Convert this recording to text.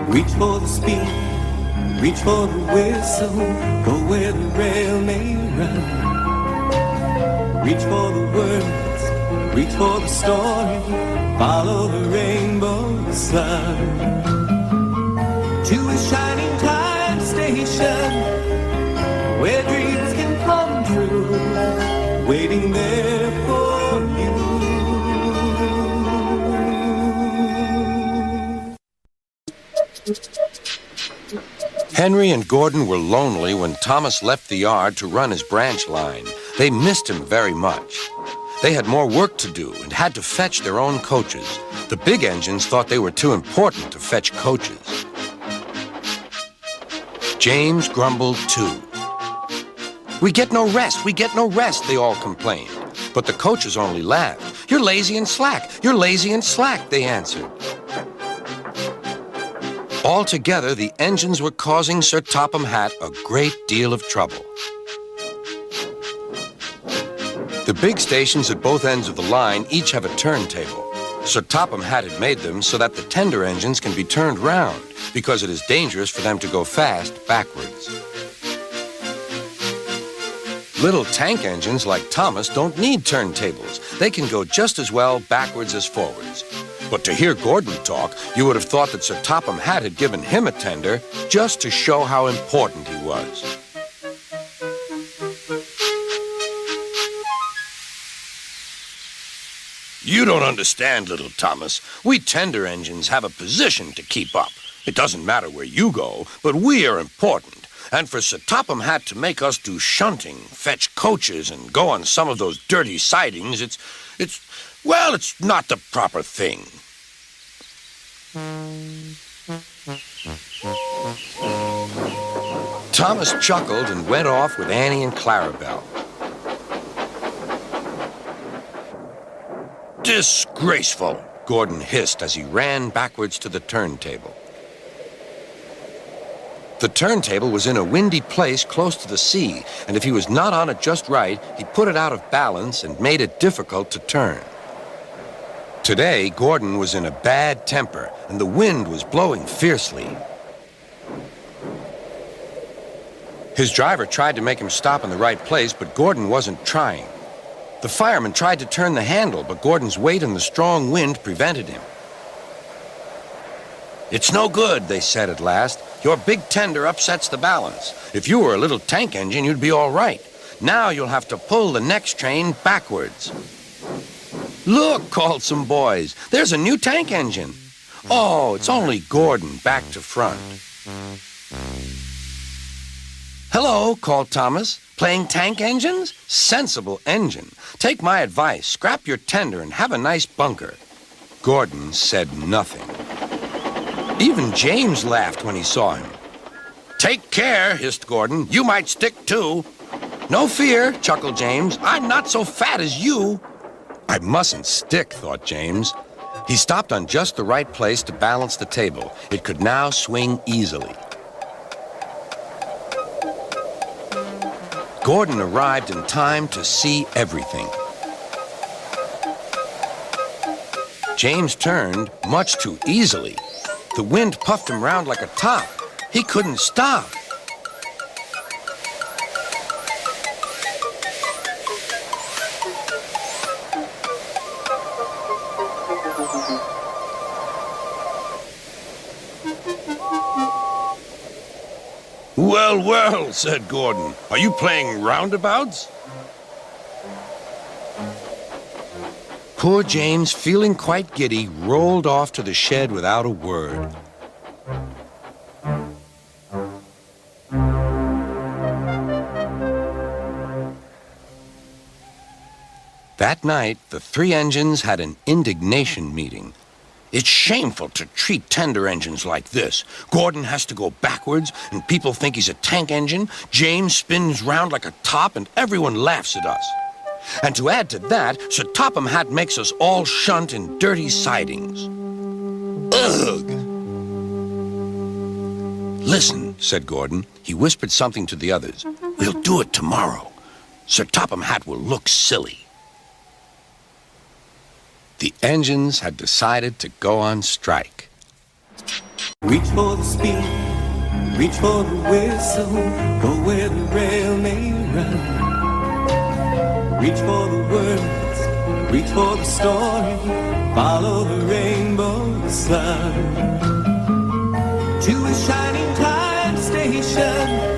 Reach for the speed, reach for the whistle, go where the rail may run. Reach for the words, reach for the story, follow the rainbow sun. To a shining time station, where dreams can come true, waiting there for you. Henry and Gordon were lonely when Thomas left the yard to run his branch line. They missed him very much. They had more work to do and had to fetch their own coaches. The big engines thought they were too important to fetch coaches. James grumbled too. "We get no rest, we get no rest," they all complained. But the coaches only laughed. "You're lazy and slack, you're lazy and slack," they answered. Altogether, the engines were causing Sir Topham Hatt a great deal of trouble. The big stations at both ends of the line each have a turntable. Sir Topham Hatt had made them so that the tender engines can be turned round, because it is dangerous for them to go fast backwards. Little tank engines like Thomas don't need turntables. They can go just as well backwards as forwards. But to hear Gordon talk, you would have thought that Sir Topham Hatt had given him a tender just to show how important he was. "You don't understand, little Thomas. We tender engines have a position to keep up. It doesn't matter where you go, but we are important. And for Sir Topham Hatt to make us do shunting, fetch coaches, and go on some of those dirty sidings, it's not the proper thing." Thomas chuckled and went off with Annie and Clarabelle. "Disgraceful," Gordon hissed as he ran backwards to the turntable. The turntable was in a windy place close to the sea, and if he was not on it just right, he put it out of balance and made it difficult to turn. Today, Gordon was in a bad temper, and the wind was blowing fiercely. His driver tried to make him stop in the right place, but Gordon wasn't trying. The fireman tried to turn the handle, but Gordon's weight and the strong wind prevented him. "It's no good," they said at last. "Your big tender upsets the balance. If you were a little tank engine, you'd be all right. Now you'll have to pull the next train backwards." "Look," called some boys. "There's a new tank engine." "Oh, it's only Gordon back to front." "Hello," called Thomas. "Playing tank engines? Sensible engine. Take my advice. Scrap your tender and have a nice bunker." Gordon said nothing. Even James laughed when he saw him. "Take care," hissed Gordon. "You might stick too." "No fear," chuckled James. "I'm not so fat as you." I mustn't stick, thought James. He stopped on just the right place to balance the table. It could now swing easily. Gordon arrived in time to see everything. James turned much too easily. The wind puffed him round like a top. He couldn't stop. "Well, well," said Gordon. "Are you playing roundabouts?" Poor James, feeling quite giddy, rolled off to the shed without a word. That night, the three engines had an indignation meeting. "It's shameful to treat tender engines like this. Gordon has to go backwards, and people think he's a tank engine. James spins round like a top, and everyone laughs at us. And to add to that, Sir Topham Hatt makes us all shunt in dirty sidings. Ugh!" "Listen," said Gordon. He whispered something to the others. "We'll do it tomorrow. Sir Topham Hatt will look silly." The engines had decided to go on strike. Reach for the speed, reach for the whistle, go where the rail may run. Reach for the words, reach for the story, follow the rainbow sun. To a shining time station,